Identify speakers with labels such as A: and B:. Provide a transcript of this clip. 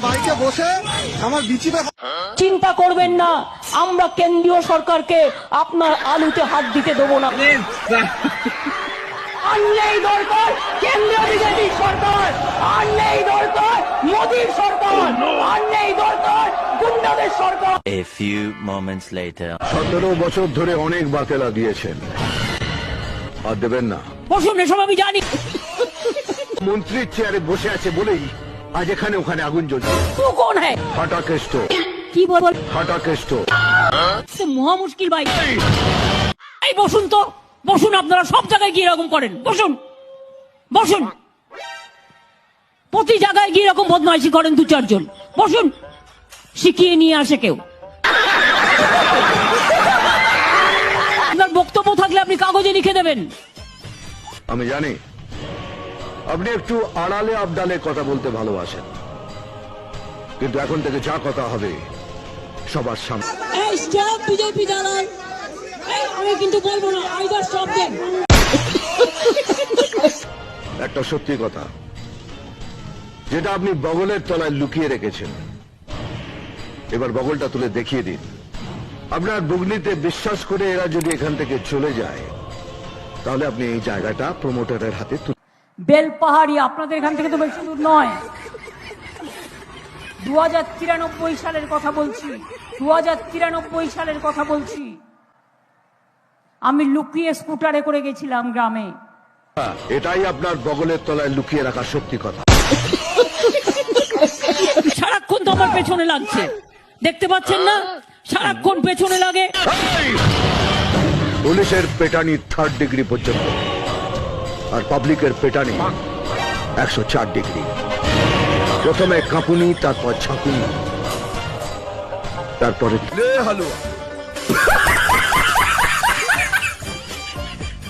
A: বাইকে বসে আমার বিচিতে।
B: চিন্তা করবেন না, আমরা কেন্দ্রীয় সরকারকে আপনার আলুতে হাত দিতে দেবো না। আর নেই দরকার কেন্দ্রীয় বিজেপি সরকার, আর নেই দরকার মোদীর সরকার, আর নেই দরকার গুন্ডাদের সরকার।
C: A few moments later.
D: 17 বছর ধরে অনেক বাতেলা দিয়েছেন, আর দেবেন না।
B: বসুন, এসব আমি জানি।
D: মন্ত্রীর চেয়ারে বসে আছে বলেই আজ এখানে ওখানে আগুন জ্বলছে।
B: তু কোন হ্যায়?
D: ফাটা কেষ্ট,
B: কি বল?
D: ফাটা কেষ্ট।
B: মহা মুশকিল ভাই। এই বসুন তো, বসুন। আপনারা সব জায়গায় গিয়ে এরকম করেন। বসুন বসুন, প্রতি জায়গায় গিয়ে এরকম বদমাইশি করেন দু চারজন। বসুন, শিখিয়ে নিয়ে আসে কেউ। আপনার বক্তব্য থাকলে আপনি কাগজে লিখে দেবেন।
D: আমি জানি আপনি একটু আড়ালে আবডালে কথা বলতে ভালোবাসেন, কিন্তু এখন থেকে যা কথা হবে সবার সামনে।
B: এই স্টপ বিজেপি দালাল, আমি কিন্তু বলবো না, আইদার স্টপ দেন।
D: একটা সত্যি কথা, যেটা আপনি বগলের তলায় লুকিয়ে রেখেছেন, এবার বগলটা তুলে দেখিয়ে দিন। আপনার বুগনিতে বিশ্বাস করে এরা যদি এখান থেকে চলে যায়, তাহলে আপনি এই জায়গাটা প্রমোটারের হাতে
B: বেলপাহাড়ি আপনাদের এখান থেকে তো বেশি দূর নয়। 2093 সালের কথা বলছি, 2093 সালের কথা বলছি। আমি লুকিয়ে স্কুটারে করে গেছিলাম গ্রামে।
D: এটাই আপনার বগলের তলায় লুকিয়ে রাখা সত্যি কথা।
B: সারাক্ষণ তো আমার পেছনে লাগছে, দেখতে পাচ্ছেন না? সারাক্ষণ পেছনে লাগে।
D: পুলিশের পেটানি 3rd ডিগ্রি পর্যন্ত, আর পাবলিকের পেটানি 104 ডিগ্রি। প্রথমে কাঁপুনি, তারপর ঝাঁকুনি, তারপরে হালুয়া।